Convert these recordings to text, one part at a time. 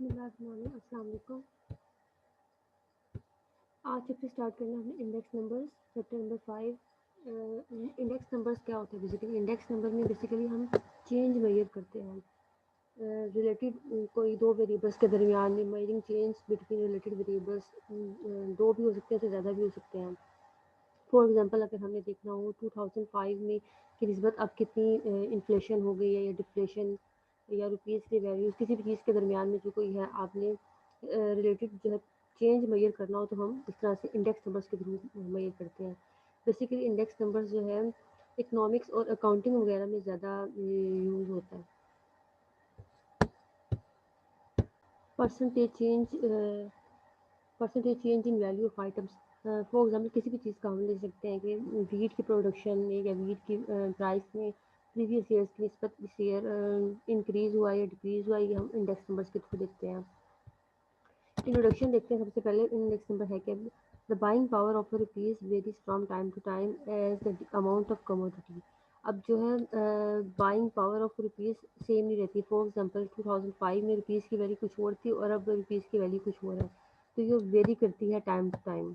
अस्सलाम वालेकुम। आज सबसे स्टार्ट करना है हमने index numbers chapter number 5। Index numbers क्या होते हैं? बेसिकली इंडेक्स नंबर में बेसिकली हम चेंज मेजर करते हैं रिलेटेड कोई दो वेरिएबल्स के दरमियान में। Measuring change between related variables दो भी हो सकते हैं तो ज़्यादा भी हो सकते हैं। फॉर एग्जांपल अगर हमने देखना हो 2005 में की निस्बत अब कितनी इन्फ्लेशन हो गई है या डिफ्लेशन या रुपीज़ की वैल्यूज़ किसी भी चीज़ के दरमियान में जो कोई है आपने रिलेटेड जो है चेंज मेजर करना हो तो हम इस तरह से इंडेक्स नंबर्स के थ्रू मेजर करते हैं। बेसिकली इंडेक्स नंबर्स जो है इकोनॉमिक्स और अकाउंटिंग वगैरह में ज़्यादा यूज़ होता है। Percentage change in value of items. For example किसी भी चीज़ का हम ले सकते हैं कि वीट की प्रोडक्शन में या वीट की प्राइस में प्रीवियस ईयर्स की निस्बत इस ईयर इंक्रीज़ हुआ या डिक्रीज़ हुआ, ये हम इंडेक्स नंबर्स के थ्रू देखते हैं। इंट्रोडक्शन देखते हैं। सबसे पहले इंडेक्स नंबर है कि the buying power of rupees varies from time to time as the amount of commodity. अब जो है buying power of rupees same नहीं रहती। फॉर एग्जांपल 2005 में रुपीज़ की वैल्यू कुछ और थी और अब रुपीज़ की वैल्यू कुछ और है, तो ये वेरी करती है time to time.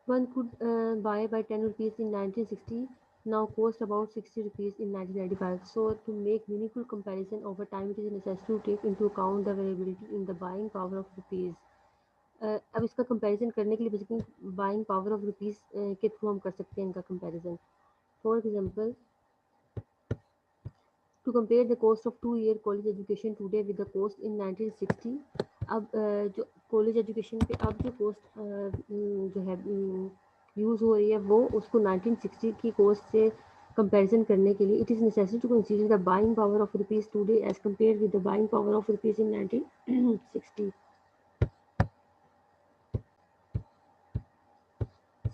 One could buy by 10 rupees in 1960, now cost about 60 rupees in 1995. So to make meaningful comparison over time, it is necessary to take into account the variability in the buying power of rupees. अब इसका comparison करने के लिए basically buying power of rupees के through हम कर सकते हैं इनका comparison. For example to compare the cost of 2-year college education today with the cost in 1960। अब जो कॉलेज एजुकेशन पे अब जो कॉस्ट जो है यूज़ हो रही है वो उसको 1960 की कॉस्ट से कंपैरिजन करने के लिए it is necessary to consider the buying power of rupees today as compare with the buying power of rupees in 1960।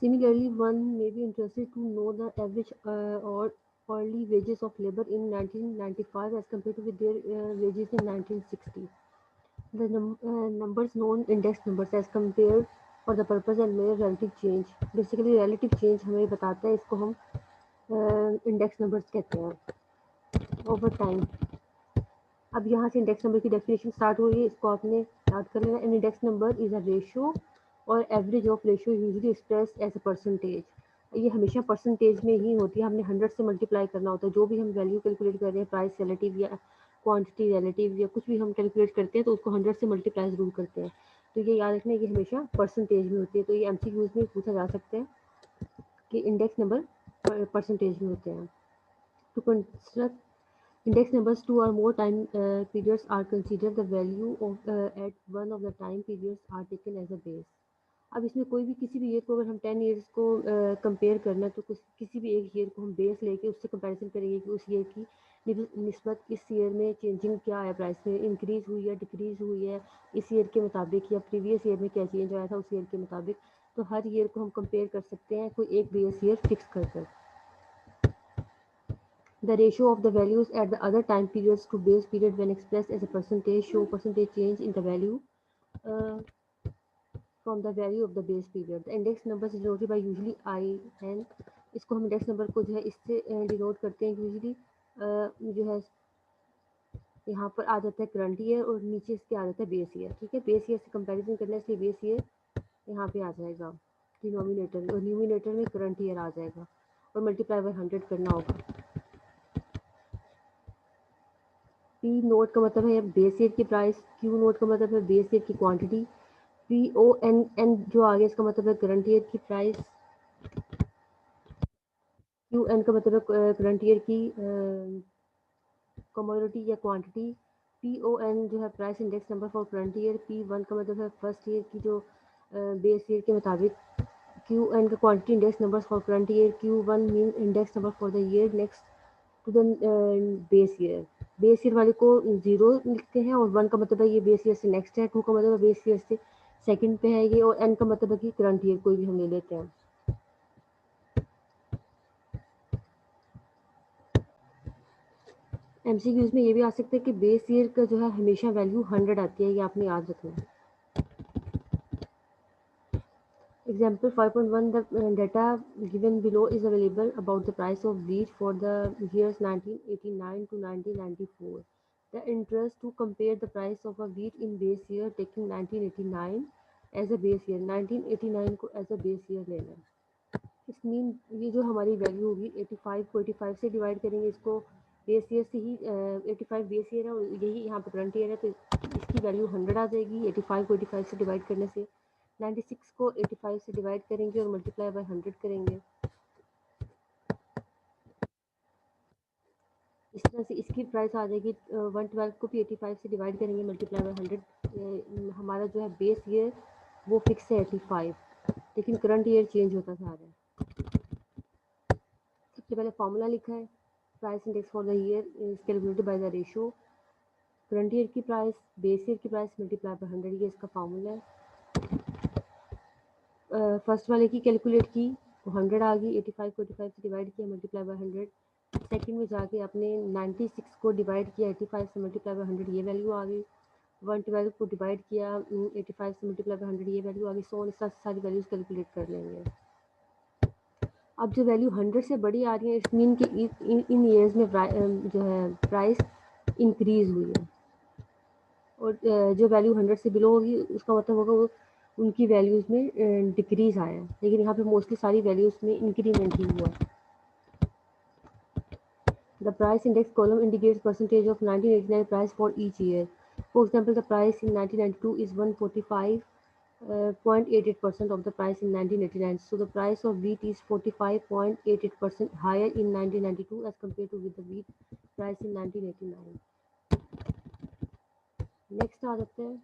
Similarly, one may be interested to know the average or hourly wages of labor in 1995 as compared with their wages in 1960. The numbers known index numbers as compared for the purpose and measure relative change. Basically relative change हमें बताता है, इसको हम index numbers कहते हैं over time. अब यहाँ से इंडेक्स नंबर की डेफिनेशन स्टार्ट हो रही है, इसको आपने याद कर लेना। An index number is a ratio और average of ratio usually express as a percentage. ये हमेशा परसेंटेज में ही होती है, हमने 100 से मल्टीप्लाई करना होता है। जो भी हम वैल्यू कैलकुलेट कर रहे हैं, प्राइस रिलेटिव या क्वांटिटी रिलेटिव या कुछ भी हम कैलकुलेट करते हैं तो उसको 100 से मल्टीप्लाई ज़रूर करते हैं। तो ये याद रखना, ये हमेशा परसेंटेज में होती है। तो ये MCQs में पूछा जा सकता है कि इंडेक्स नंबर परसेंटेज में होते हैं। To construct index numbers 2 or more time periods are considered. The value of at one of the time periods are taken as a base। अब इसमें कोई भी किसी भी ईयर को अगर हम 10 ईयर्स को कंपेयर करना है तो किसी भी एक ईयर को हम बेस लेके उससे कंपैरिजन करेंगे कि उस ईयर की निस्बत इस ईयर में चेंजिंग क्या है, प्राइस में इंक्रीज़ हुई है, डिक्रीज़ हुई है इस ईयर के मुताबिक, या प्रीवियस ईयर में क्या चेंज आया था उस ईयर के मुताबिक। तो हर ईयर को हम कंपेयर कर सकते हैं कोई एक बेस ईयर फिक्स कर कर। The ratio of the values at the other time periods to base period when expressed as a percentage show percentage change in the value uh, from the value of the base period. The index numbers is denoted by usually IN। इसको हम index number को जो है इससे denote करते हैं usually जो है यहाँ पर आ जाता है करंट ईयर और नीचे इसके आ जाता है बेस ईयर। ठीक है, बेस ईयर से कंपैरिजन करना है इसलिए बेस ईयर यहाँ पे आ जाएगा डिनोमिनेटर और न्यूमिनेटर में करंट ईयर आ जाएगा और मल्टीप्लाई बाय 100 करना होगा। पी नोट का मतलब है बेस ईयर की प्राइस, क्यू नोट का मतलब है बेस ईयर की quantity, P O N N जो आगे इसका मतलब है करंट ईयर की प्राइस, क्यू एन का मतलब है करंट ईयर की कमोडिटी या क्वांटिटी, पी ओ एन जो है price index number for current year, P one का मतलब है फर्स्ट ईयर की जो बेस ईयर के मुताबिक, क्यू एन का quantity index number for current year, Q one mean index number for the year next to the base year. Base year वाले को 0 लिखते हैं और 1 का मतलब है ये बेस ईयर से नेक्स्ट है, 2 का मतलब है बेस ईयर से सेकंड पे है ये, और एन का मतलब है कि करंट ईयर कोई भी हम ले लेते हैं। MCQs में ये भी आ सकता है कि बेस ईयर का जो है हमेशा वैल्यू 100 आती है, ये आपने याद रखना है। Example 5.1, the data given below is available about the price of wheat for the years 1989 to 1994. The interest to compare the price of a wheat in base year, taking 1989 as a base year, 1989 को as a base year ले लें। इस mean ये जो हमारी value होगी 85 को 85 से डिवाइड करेंगे, इसको बेस ईयर से ही 85 बेस ईयर है और यही यहाँ पे करंट ईयर है, तो इसकी वैल्यू 100 आ जाएगी 85 को 85 से डिवाइड करने से। 96 को 85 से डिवाइड करेंगे और मल्टीप्लाई बाय 100 करेंगे। इस तरह से इसकी प्राइस आ जाएगी 112 को भी 85 से डिवाइड करेंगे, मल्टीप्लाई बाय 100। हमारा जो है बेस ईयर वो फिक्स है 85, लेकिन करंट ईयर चेंज होता जा रहा है। सबसे पहले फॉर्मूला लिखा है, price index for the year is calculated by the ratio current year की प्राइस बेस ईयर की प्राइस मल्टीप्लाई बाय 100, ये इसका फॉर्मूला है। फर्स्ट वाले की कैलकुलेट की तो 100 आ गई, 85 को 85 से डिवाइड किया, मल्टीप्लाई बाय 100। सेकंड में जाके आपने 96 को डिवाइड किया 85 से, मल्टीप्लाई बाय 100, ये वैल्यू आ गई। 112 को डिवाइड किया 85 से, मल्टीप्लाई बाय 100, ये वैल्यू आ गई। सो इस तरह से सारी वैल्यूज कैलकुलेट कर लेंगे। अब जो वैल्यू 100 से बड़ी आ रही है, इट मीन कि इन ईयर्स में जो है प्राइस इंक्रीज हुई है, और जो वैल्यू 100 से बिलो होगी उसका मतलब होगा वो उनकी वैल्यूज़ में डिक्रीज आया है, लेकिन यहाँ पे मोस्टली सारी वैल्यूज़ में इंक्रीमेंट ही हुआ है। The price index column indicates percentage of 1989 price for each year. For example, the price in 1992 is 145.88% of the price in 1989. So the price of wheat is 45.88% higher in 1992 as compared to with the wheat price in 1989. Next आ जाते हैं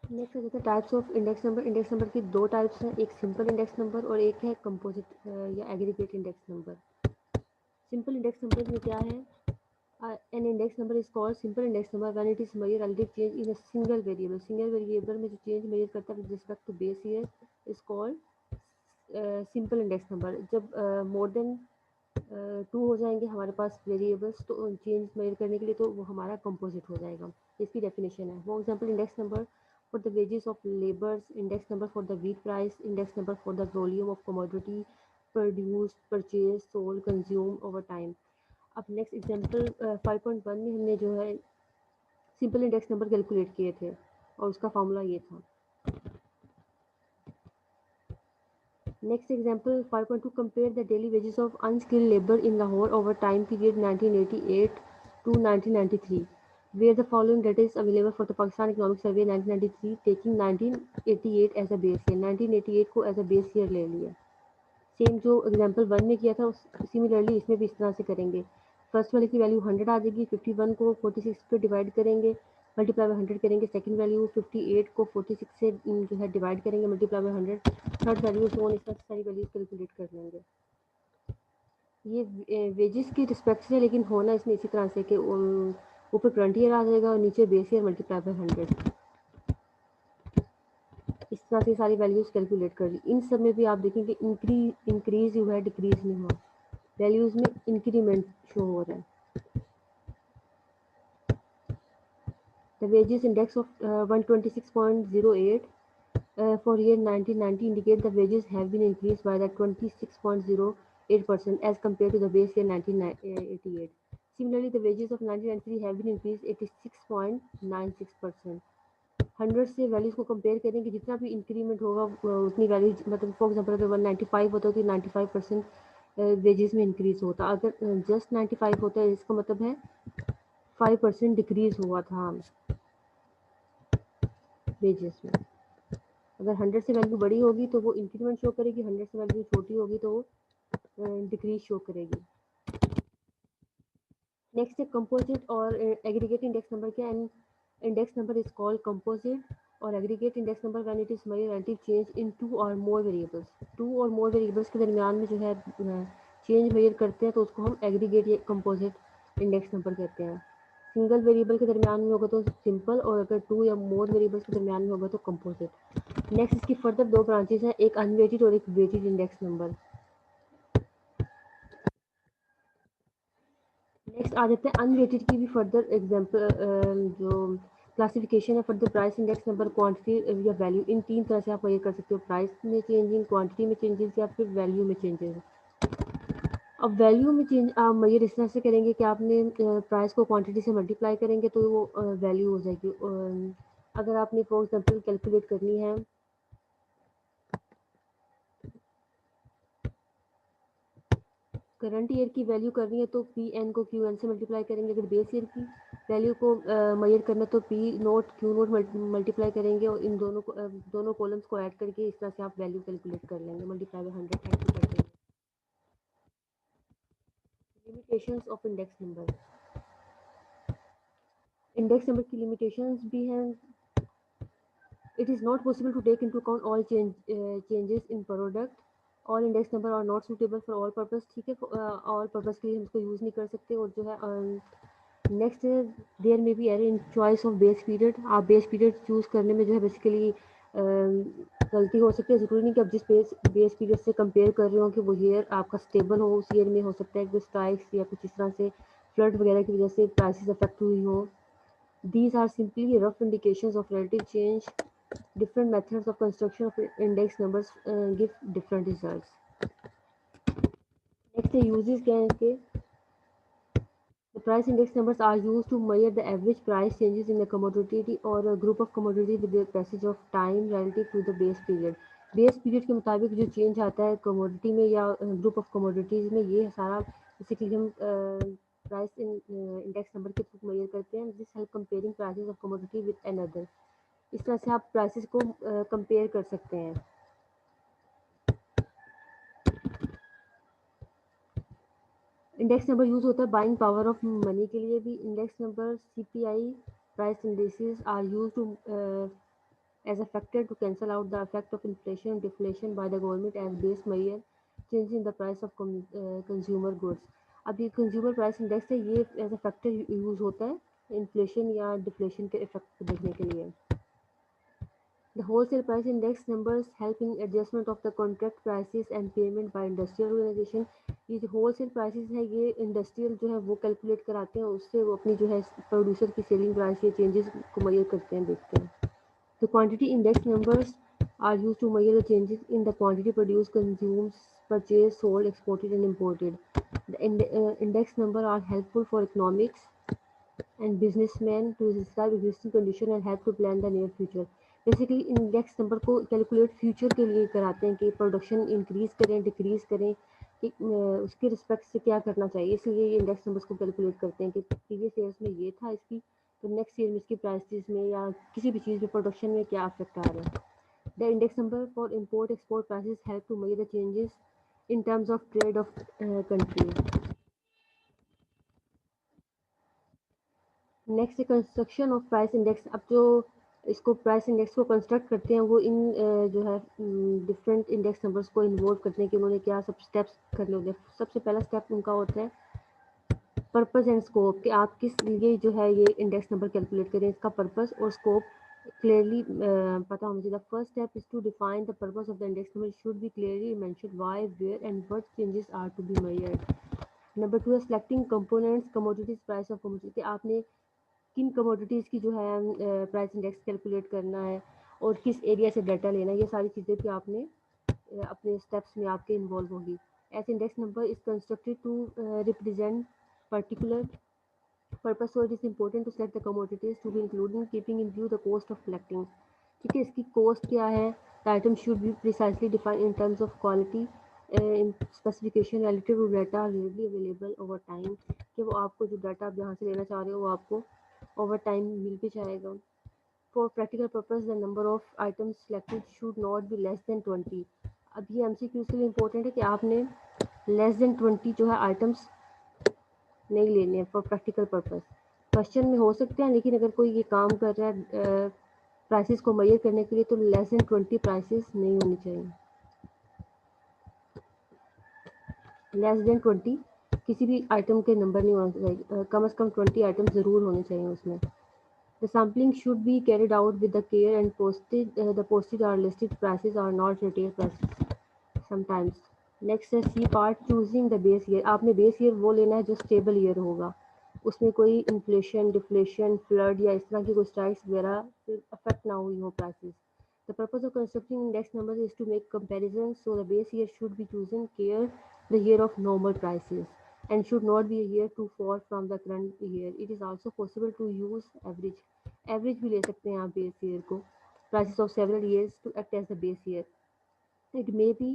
next आ जाता है types of index number. Index number की दो types हैं, एक simple index number और एक है कंपोजिट या aggregate index number. Simple index number में क्या है, an index number is called simple index number when it is measured relative change in a single variable। Single variable में जो चेंज मेजर करता है with respect to base year is called simple index number. जब more than 2 हो जाएंगे हमारे पास variables तो चेंज मेजर करने के लिए, तो वो हमारा कंपोजिट हो जाएगा। इसकी डेफिनेशन है, for example index number for the wages of labours, index number for the wheat price, index number for the volume of commodity produce purchase sold consume over time. अब नेक्स्ट एग्जांपल 5.1 में हमने जो है simple index number calculate किए थे और उसका formula ये था। Next example 5.2, compare the daily wages of unskilled labour in Lahore over time period 1988 to 1993, where the following data is available for the Pakistan Economic Survey 1993, taking 1988 as a base year। 1988 को as a base year ले लिया। Same जो example 1 में किया था similarly इसमें भी इस तरह से करेंगे। फर्स्ट वाले की वैल्यू 100 आ जाएगी, 51 को 46 पे डिवाइड करेंगे, मल्टीप्लाई बाय 100 करेंगे। सेकंड वैल्यू 58 को 46 से जो है डिवाइड करेंगे, multiply by 100। Third value so on, इस तरह से सारी वैल्यूज कैलकुलेट कर लेंगे। ये वेजेस की रिस्पेक्ट से, लेकिन होना इसमें इसी तरह से कि ऊपर करंट ईयर आ जाएगा और नीचे बेस ईयर मल्टीप्लाई बाय 100। इस तरह से सारी वैल्यूज कैलकुलेट कर ली। इन सब में भी आप देखेंगे इंक्रीज हुआ है, डिक्रीज नहीं हुआ, वैल्यूज में इंक्रीमेंट शो हो रहा है। The wages index of 126.08 for year 1990 indicate the wages have been increased by the 26.08% as compared to the base year 1988. Similarly, the wages of 1993 have been increased 86.96%। 100 से values को compare करेंगे, जितना भी increment होगा उतनी वैल्यूज, मतलब for example अगर 195 होता तो 95% वेजेस में इंक्रीज होता। अगर जस्ट 95 होता है इसका मतलब है 5% डिक्रीज हुआ था वेजेस में। अगर 100 से वैल्यू बड़ी होगी तो वो इंक्रीमेंट शो करेगी, 100 से वैल्यू छोटी होगी तो वो डिक्रीज शो करेगी। नेक्स्ट है कंपोजिट और एग्रीगेट इंडेक्स नंबर। क्या index number is called composite और aggregate index number when it is measured relative change in two और मोर वेरिएबल्स। टू और मोर वेरिएबल्स के दरमियान में जो है चेंज मेजर करते हैं तो उसको हम एग्रीगेट या कंपोजिट इंडेक्स नंबर कहते हैं। सिंगल वेरिएबल के दरमियान में होगा तो सिंपल, और अगर 2 या मोर वेरिएबल्स के दरमियान में होगा तो कंपोजिट। नेक्स्ट इसकी फर्दर दो ब्रांचेस हैं, एक अनवेटेड और एक वेटेड इंडेक्स नंबर। नेक्स्ट आ जाते हैं अनवेटेड की भी फर्दर एग्जांपल। जो क्लासिफिकेशन है for the price index number, quantity या वैल्यू। इन 3 तरह से आप मेजर कर सकते हो, प्राइस में चेंजिंग, क्वांटिटी में चेंजेस या फिर वैल्यू में चेंजेस। अब वैल्यू में चेंज आप मेजर इस तरह से करेंगे कि आपने प्राइस को क्वांटिटी से मल्टीप्लाई करेंगे तो वो वैल्यू हो जाएगी। अगर आपने फॉर एग्जांपल कैलकुलेट करनी है करंट ईयर की वैल्यू करनी है तो पी एन को क्यू एन से मल्टीप्लाई करेंगे। अगर बेस ईयर की वैल्यू को मेजर करना है तो P note Q note multiply करेंगे और इन दोनों को दोनों कॉलम्स को ऐड करके इस तरह से आप वैल्यू कैलकुलेट कर लेंगे, मल्टीप्लाई बाय 100 ऐड कर देंगे। Limitations of index number, index number की लिमिटेशंस भी हैं। It is not possible to take into account all changes in product. All index number are not suitable for all purpose। ठीक है, all purpose के लिए हम इसको यूज़ नहीं कर सकते। और जो है नेक्स्ट देयर में भी error in choice of base period. आप बेस पीरियड चूज़ करने में जो है बेसिकली गलती हो सकती है। ज़रूरी नहीं कि आप जिस बेस पीरियड से कंपेयर कर रहे हो कि वो ईयर आपका स्टेबल हो, उस ईयर में हो सकता है कि स्ट्राइक्स या कुछ इस तरह से फ्लड वगैरह की वजह से प्राइसेस अफेक्ट हुई हो। These are simply rough indications of relative change. Different methods of construction of index numbers give different results. Next है uses क्या है इसके। The price index numbers are used to measure the average price changes in a commodity or a group of commodities with the passage of time relative to the base period. Base period के मुताबिक जो change आता है commodity में या group of commodities में, ये सारा बेसिकली हम प्राइस इंडेक्स नंबर के थ्रू मेजर करते हैं। This help comparing prices of commodity with another. इस तरह से आप प्राइसेस को कंपेयर कर सकते हैं। इंडेक्स नंबर यूज़ होता है बाइंग पावर ऑफ मनी के लिए भी। Index number CPI price indexes are used to as a factor to cancel out the effect of inflation and deflation by the government as base measure change in the price of consumer goods। अब ये consumer price index है, ये as a factor use होता है inflation या deflation के effect को देखने के लिए। The wholesale price index numbers help in adjustment of the contract prices and payment by industrial organization। ये जो wholesale prices है ये इंडस्ट्रियल जो है वो कैलकुलेट कराते हैं, उससे वो अपनी जो है प्रोड्यूसर की सेलिंग प्राइस या चेंजेस को मेजर करते हैं, देखते हैं। The quantity index numbers are used to measure the changes in the quantity produced, consumed, purchased, sold, exported and imported। The index number are helpful for economics and businessmen to describe existing condition and help to plan the near future। Basically index number को calculate future के लिए कराते हैं कि production increase करें decrease करें कि उसके रिस्पेक्ट से क्या करना चाहिए, इसलिए ये इंडेक्स नंबर्स को कैलकुलेट करते हैं कि प्रीवियस ईयर्स में ये था इसकी, तो नेक्स्ट ईयर में इसकी प्राइसेस में या किसी भी चीज़ में प्रोडक्शन में क्या अफेक्ट आ रहा है। The index number for import export prices help to measure the changes in terms of trade of country. Next construction of price index. अब जो इसको प्राइस इंडेक्स को कंस्ट्रक्ट करते हैं वो इन जो है डिफरेंट इंडेक्स नंबर्स को इन्वॉल्व करते हैं कि उन्होंने क्या सब स्टेप्स करने होते हैं। सबसे पहला स्टेप उनका होता है पर्पस एंड स्कोप, कि आप किस लिए जो है ये इंडेक्स नंबर कैलकुलेट करें, इसका पर्पस और स्कोप क्लियरली पता होना चाहिए। The first step is to define the purpose of the index number should be clearly mentioned why where and what changes are to be measured. Number 2 है selecting components commodities price of commodity, आपने किन commodities की जो है price index calculate करना है और किस एरिया से डाटा लेना है, ये सारी चीज़ें भी आपने अपने स्टेप्स में आपके इन्वॉल्व होगी। As index number is constructed to represent particular purpose, so it is important to select the commodities to be included keeping in view the cost of collecting। ठीक है, इसकी कॉस्ट क्या है। The item should be precisely defined in terms of quality specification relative to data really available over time, कि वो आपको जो data आप जहाँ से लेना चाह रहे हो वो आपको ओवर टाइम मिल भी जाएगा। For practical purpose the number of items selected should not be less than 20। अब ये एमसीक्यू के लिए इंपॉर्टेंट है कि आपने लेस देन 20 जो है आइटम्स नहीं लेने हैं फॉर प्रैक्टिकल पर्पस। क्वेश्चन में हो सकते हैं लेकिन अगर कोई ये काम कर रहा है प्राइसेस को मेजर करने के लिए तो लेस देन 20 प्राइसेस नहीं होनी चाहिए। लेस देन 20 किसी भी आइटम के नंबर नहीं होना चाहिए, कम से कम 20 आइटम ज़रूर होने चाहिए उसमें। The sampling should be carried out with the care and postage are listed prices are not retail prices sometimes. Next है C part choosing the base year, आपने बेस ईयर वो लेना है जो स्टेबल ईयर होगा। उसमें कोई इन्फ्लेशन, डिफ्लेशन, फ्लड या इस तरह की कोई स्ट्राइक्स वगैरह अफेक्ट ना हुई हो prices. The purpose of constructing index numbers is to make comparisons, so the base year should be chosen care the year of normal prices and should not be a year too far from the current year. It is also possible to use average. Average भी ले सकते हैं आप base year को. Prices of several years to act as the base year. It may be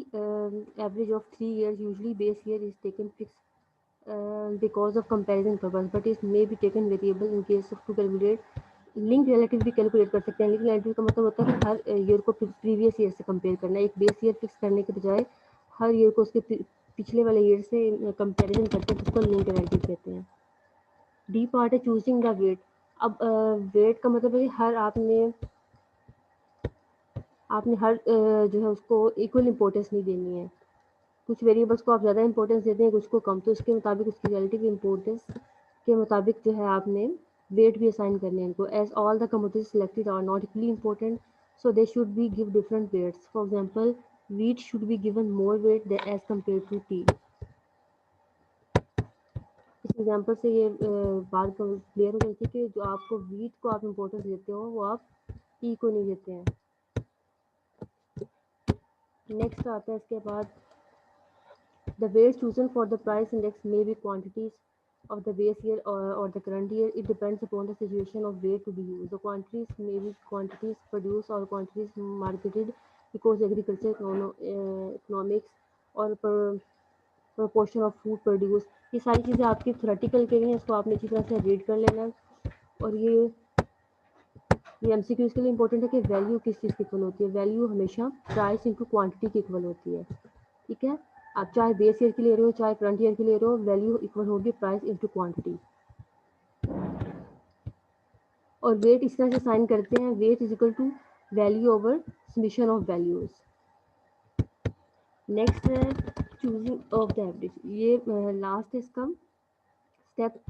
average of 3 years. Usually base year is taken fixed because of comparison purpose, but it may be taken variable in case of to calculate link relative भी calculate कर सकते हैं। Link relative का मतलब होता है कि हर year को प्रीवियस ईयर से कंपेयर करना, एक बेस ईयर फिक्स करने के बजाय हर ईयर को उसके पिछले वाले ईयर से कंपैरिजन करते हैं, जिसको लिंक रिलेटिव कहते हैं। डी पार्ट है चूजिंग द वेट। अब वेट का मतलब है हर आपने हर जो है उसको इक्वल इम्पोर्टेंस नहीं देनी है। कुछ वेरिएबल्स को आप ज़्यादा इंपॉर्टेंस देते हैं, कुछ को कम, तो इसके मुताबिक उसकी रिलेटिव इंपॉर्टेंस के मुताबिक जो है आपने वेट भी असाइन करने हैं इनको। As all the commodities selected are not equally important, so they should be give different weights. For example wheat should be given more weight as compare to tea. इस एग्जाम्पल से ये बात clear हो जाती है कि जो आपको वीट को आप इंपॉर्टेंस देते हो वो आप टी को नहीं देते हैं। नेक्स्ट आता है इसके बाद the weights chosen for the price index may be quantities of the base year or the current year. It depends upon the situation of weight to be used. The quantities may be quantities produced or quantities marketed because agriculture, economics or proportion of food produced. ये सारी चीज़ें आपकी theoretical के लिए हैं, इसको आपने अच्छी तरह से रीड कर लेना है। और ये एमसीक्यूज के लिए इंपॉर्टेंट है कि वैल्यू किस चीज़ की इक्वल होती है। वैल्यू हमेशा प्राइस इंटू क्वांटिटी की इक्वल होती है। ठीक है, आप चाहे बेस ईयर की ले रहे हो चाहे करंट ईयर की ले रहे हो, वैल्यू इक्वल होगी प्राइस इंटू क्वांटिटी। और वेट इस तरह से साइन करते हैं, weight is equal to value over summation of values. Next है चूजिंग ऑफ द एवरेज। ये लास्ट है इसका step.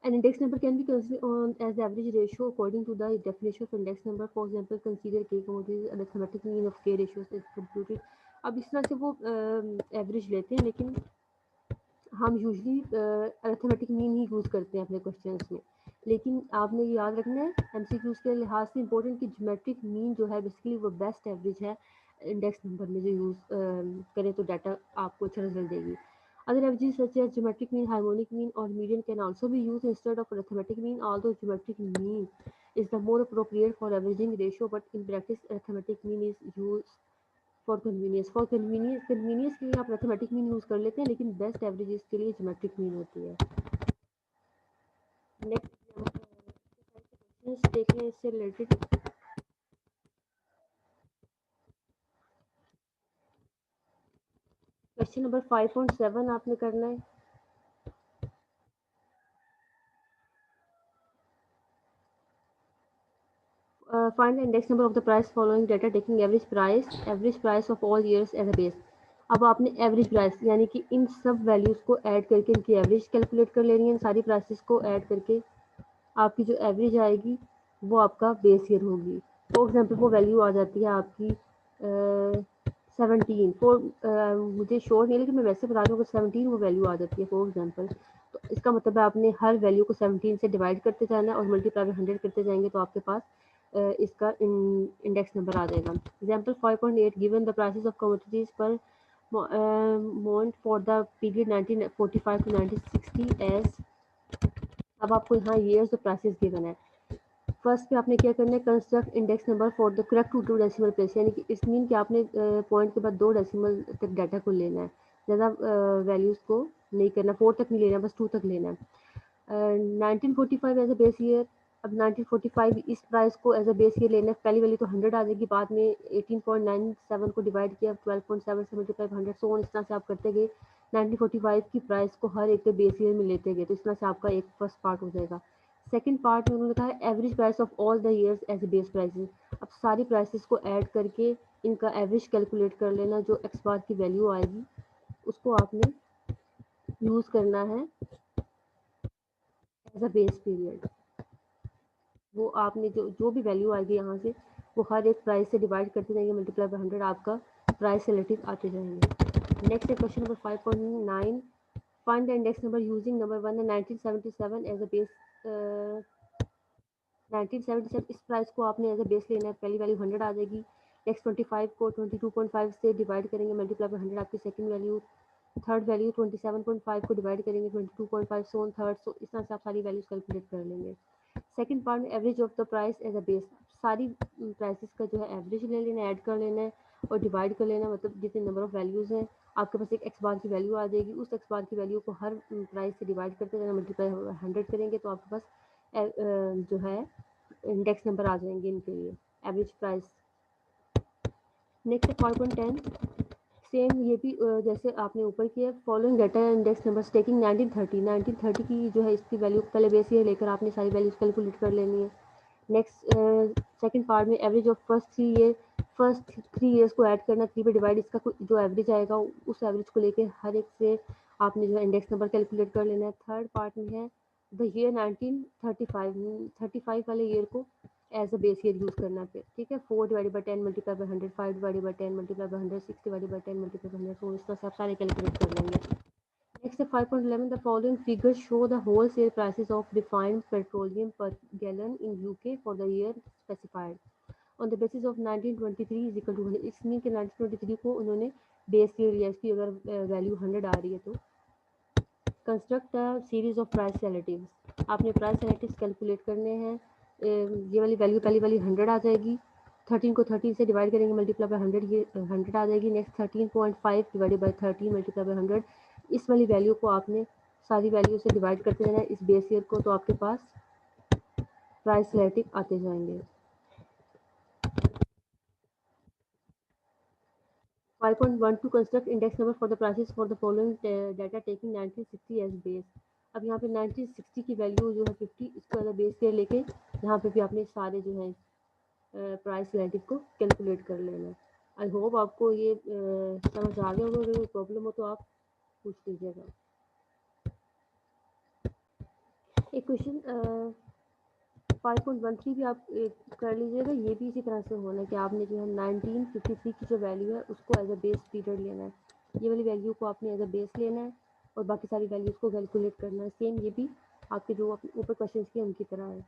An index number can be considered on as the average ratio according to the definition of index number. For example, consider k commodities arithmetic mean of k ratios is computed. अब इस तरह से वो average लेते हैं, लेकिन हम usually arithmetic mean he use करते हैं अपने क्वेश्चंस में। लेकिन आपने ये याद रखना है एमसीक्यूज के लिहाज से इंपॉर्टेंट कि ज्योमेट्रिक मीन जो है बेसिकली वो बेस्ट एवरेज है इंडेक्स नंबर में जो यूज़ करें तो डाटा आपको अच्छा रिजल्ट देगी। Other averages such as geometric mean, harmonic mean, or median can also be used instead of arithmetic mean. Although geometric mean is the more appropriate for averaging ratio, but in practice arithmetic mean is used for convenience के लिए आप mathematic mean use कर लेते हैं, लेकिन best averages के लिए geometric mean होती है। नेक्स्ट देखें इससे रिलेटेड। क्वेश्चन नंबर 5.7 आपने करना है। Find the index number of the price following data taking average price of all years as a base। अब आपने एवरेज प्राइस यानी कि इन सब वैल्यूज़ को ऐड करके इनकी एवरेज कैलकुलेट कर लेनी है। सारी प्राइसेस को ऐड करके आपकी जो एवरेज आएगी वो आपका बेस ईयर होगी। फॉर एग्जांपल वो वैल्यू आ जाती है आपकी 17 मुझे श्योर नहीं है लेकिन मैं वैसे बता रही हूँ कि 17 वो वैल्यू आ जाती है फॉर एग्जांपल। तो इसका मतलब है आपने हर वैल्यू को 17 से डिवाइड करते जाना है और मल्टीप्लाई बाय 100 करते जाएंगे तो आपके पास इसका इंडेक्स नंबर आ जाएगा। Example 5.8 given the prices of commodities पर month for the period 1945 to 1960 as। अब आपको यहाँ ईयर्स और प्राइसेस गिवन है। फर्स्ट पे आपने क्या करना है, construct index number for the correct to decimal place, यानी कि इस मीन कि आपने पॉइंट के बाद 2 डेसिमल तक डाटा को लेना है, ज़्यादा वैल्यूज़ को नहीं करना, 4 तक नहीं लेना, बस 2 तक लेना है। 1945 एज अ बेस ईयर। अब 1945 इस प्राइस को एज अ बेस ईयर लेना है। पहली वाली तो 100 आ जाएगी, बाद में 18.97 को डिवाइड किया, 12.7 से मल्टीप्लाई 100 सो इस तरह से आप करते गए 1945 की प्राइस को हर एक बेस ईयर में लेते गए, तो इस तरह से आपका एक फर्स्ट पार्ट हो जाएगा। सेकंड पार्ट में उन्होंने कहा है average price of all the years as base prices. अब सारी प्राइसेस को ऐड करके इनका एवरेज कैलकुलेट कर लेना, जो एक्स बार की वैल्यू आएगी उसको आपने यूज़ करना है एज अ बेस पीरियड। वो आपने जो भी वैल्यू आएगी यहाँ से वो हर एक प्राइस से डिवाइड करते जाएंगे, मल्टीप्लाई बाय 100 आपका प्राइस रिलेटिव आते जाएंगे। नेक्स्ट है question number 5.9 Find the index number using number 1 and 1977 as a base. 1977 इस प्राइस को आपने एज अ बेस लेना है, पहली वैल्यू 100 आ जाएगी। नेक्स्ट 25 को 22.5 से डिवाइड करेंगे, मल्टीप्लाई बाय 100 आपकी सेकंड वैल्यू। थर्ड वैल्यू 27.5 को डिवाइड करेंगे 22.5 सो ऑन थर्ड, सो इस तरह से आप सारी वैल्यूज कैलकुलेट कर लेंगे। सेकंड पार्ट में average of the price as a base, सारी प्राइसेस का जो है एवरेज ले लेना है, ऐड कर लेना है और डिवाइड कर लेना है, मतलब जितने नंबर ऑफ वैल्यूज़ हैं आपके पास एक एक्स बार की वैल्यू आ जाएगी। उस एक्स बार की वैल्यू को हर प्राइस से डिवाइड करते जाना, मल्टीप्लाई 100 करेंगे तो आपके पास जो है इंडेक्स नंबर आ जाएंगे इनके लिए, एवरेज प्राइस। नेक्स्ट 5.10 सेम ये भी जैसे आपने ऊपर किया, following data index number taking 1930 की जो है इसकी वैल्यू पहले बेस ईयर लेकर आपने सारी वैल्यूज कैलकुलेट कर लेनी है। नेक्स्ट सेकंड पार्ट में एवरेज ऑफ फर्स्ट 3 ईयर्स को ऐड करना, 3 पे डिवाइड, इसका जो एवरेज आएगा उस एवरेज को लेके हर एक से आपने जो है इंडेक्स नंबर कैलकुलेट कर लेना है। थर्ड पार्ट में है द ईयर 1935 वाले ईयर को as a base year use करना है, ठीक है। 4 divided by 10 multiply by 100, 5 divided by 10 multiply by 100, 6 divided by 10 multiply by 100, तो इस तरह से आप सारे कैलकुलेट कर लेंगे। Next, 5.11, the following figures show the wholesale prices of refined petroleum per gallon in UK for the year specified. On the basis of 1923 is equal to 100, इसमें कि 1923 को उन्होंने बेस ईयर लिया, इसकी अगर वैल्यू 100 आ रही है तो construct a series of price relatives, आपने प्राइस रिलेटिव्स कैलकुलेट करने हैं। ये वाली वैल्यू पहली वाली 100 आ जाएगी, 13 को 13 से डिवाइड करेंगे, मल्टीप्लाई बाय 100, ये 100 आ जाएगी। Next 13.5 divided by 13 multiply by 100, इस वाली वैल्यू को आपने सारी वैल्यू से डिवाइड करते जाना है इस बेस ईयर को, तो आपके पास प्राइस रिलेटिव आते जाएंगे। 5.1 to construct index number for the prices for the following data taking 1960 as base। अब यहाँ पे 1960 की वैल्यू जो है 50, इसको अगर बेस ईयर लेके यहाँ पे भी आपने सारे जो है प्राइस रिलेटिव को कैलकुलेट कर लेना है। आई होप आपको ये समझ आ गया होगा, अगर कोई प्रॉब्लम हो तो आप पूछ लीजिएगा। एक क्वेश्चन 5.13 भी आप कर लीजिएगा, ये भी इसी तरह से होना है कि आपने जो है 1953 की जो वैल्यू है उसको एज अ बेस पीरियड लेना है, ये वाली वैल्यू को आपने एज अ बेस लेना है और बाकी सारी वैल्यूज़ को कैलकुलेट करना है। सेम ये भी आपके जो ऊपर क्वेश्चन किए उनकी तरह है।